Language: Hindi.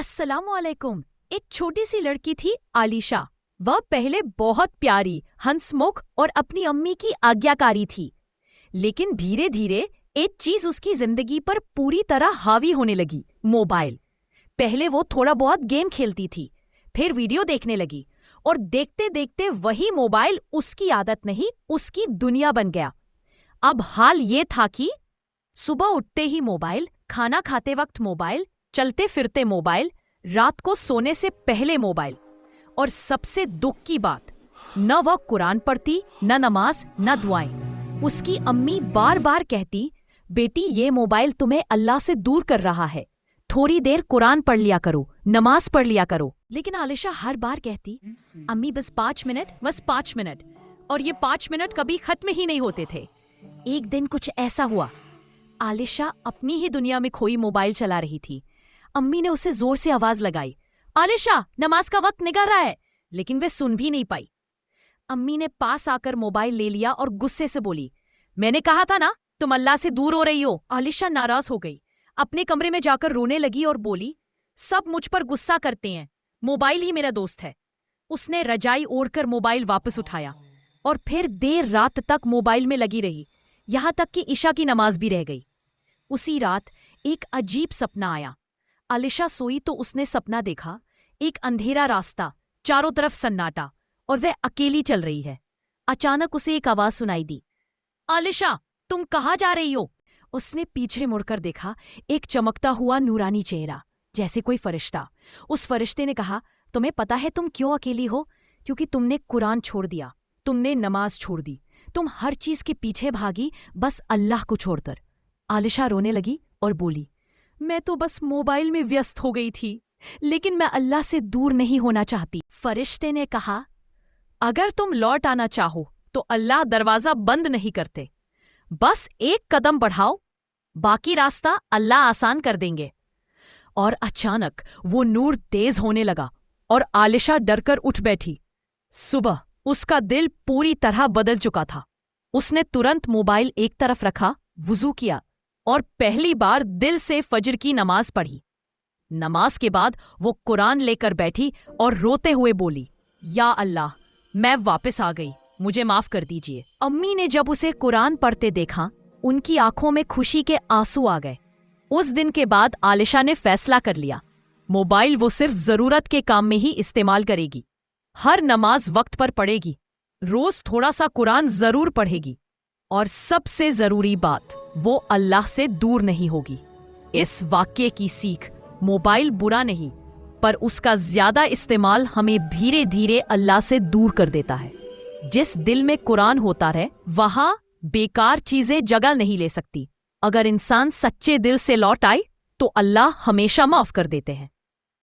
अस्सलामुअलैकुम। एक छोटी सी लड़की थी आलिशा। वह पहले बहुत प्यारी, हंसमुख और अपनी अम्मी की आज्ञाकारी थी। लेकिन धीरे धीरे एक चीज उसकी जिंदगी पर पूरी तरह हावी होने लगी, मोबाइल। पहले वो थोड़ा बहुत गेम खेलती थी, फिर वीडियो देखने लगी और देखते देखते वही मोबाइल उसकी आदत नहीं, उसकी दुनिया बन गया। अब हाल ये था कि सुबह उठते ही मोबाइल, खाना खाते वक्त मोबाइल, चलते फिरते मोबाइल, रात को सोने से पहले मोबाइल। और सबसे दुख की बात, न वह कुरान पढ़ती, न नमाज, न दुआएं। उसकी अम्मी बार बार कहती, बेटी ये मोबाइल तुम्हें अल्लाह से दूर कर रहा है, थोड़ी देर कुरान पढ़ लिया करो, नमाज पढ़ लिया करो। लेकिन आलिशा हर बार कहती, अम्मी बस 5 मिनट, बस 5 मिनट। और ये 5 मिनट कभी खत्म ही नहीं होते थे। एक दिन कुछ ऐसा हुआ, आलिशा अपनी ही दुनिया में खोई मोबाइल चला रही थी। अम्मी ने उसे जोर से आवाज लगाई, आलिशा नमाज का वक्त निकल रहा है। लेकिन वे सुन भी नहीं पाई। अम्मी ने पास आकर मोबाइल ले लिया और गुस्से से बोली, मैंने कहा था ना तुम अल्लाह से दूर हो रही हो। आलिशा नाराज हो गई, अपने कमरे में जाकर रोने लगी और बोली, सब मुझ पर गुस्सा करते हैं, मोबाइल ही मेरा दोस्त है। उसने रजाई ओढ़कर मोबाइल वापस उठाया और फिर देर रात तक मोबाइल में लगी रही, यहां तक कि इशा की नमाज भी रह गई। उसी रात एक अजीब सपना आया। आलिशा सोई तो उसने सपना देखा, एक अंधेरा रास्ता, चारों तरफ सन्नाटा और वह अकेली चल रही है। अचानक उसे एक आवाज सुनाई दी, आलिशा तुम कहाँ जा रही हो? उसने पीछे मुड़कर देखा, एक चमकता हुआ नूरानी चेहरा, जैसे कोई फरिश्ता। उस फरिश्ते ने कहा, तुम्हें पता है तुम क्यों अकेली हो? क्योंकि तुमने कुरान छोड़ दिया, तुमने नमाज छोड़ दी, तुम हर चीज के पीछे भागी, बस अल्लाह को छोड़कर। आलिशा रोने लगी और बोली, मैं तो बस मोबाइल में व्यस्त हो गई थी, लेकिन मैं अल्लाह से दूर नहीं होना चाहती। फरिश्ते ने कहा, अगर तुम लौट आना चाहो तो अल्लाह दरवाजा बंद नहीं करते, बस एक कदम बढ़ाओ, बाकी रास्ता अल्लाह आसान कर देंगे। और अचानक वो नूर तेज होने लगा और आलिशा डरकर उठ बैठी। सुबह उसका दिल पूरी तरह बदल चुका था। उसने तुरंत मोबाइल एक तरफ रखा, वुजू किया और पहली बार दिल से फजर की नमाज पढ़ी। नमाज के बाद वो कुरान लेकर बैठी और रोते हुए बोली, या अल्लाह मैं वापस आ गई, मुझे माफ कर दीजिए। अम्मी ने जब उसे कुरान पढ़ते देखा, उनकी आंखों में खुशी के आंसू आ गए। उस दिन के बाद आलिशा ने फैसला कर लिया, मोबाइल वो सिर्फ जरूरत के काम में ही इस्तेमाल करेगी, हर नमाज वक्त पर पढ़ेगी, रोज थोड़ा सा कुरान जरूर पढ़ेगी और सबसे जरूरी बात, वो अल्लाह से दूर नहीं होगी। इस वाक्य की सीख, मोबाइल बुरा नहीं, पर उसका ज्यादा इस्तेमाल हमें धीरे धीरे अल्लाह से दूर कर देता है। जिस दिल में कुरान होता रहे, वहां बेकार चीजें जगह नहीं ले सकती। अगर इंसान सच्चे दिल से लौट आए तो अल्लाह हमेशा माफ कर देते हैं।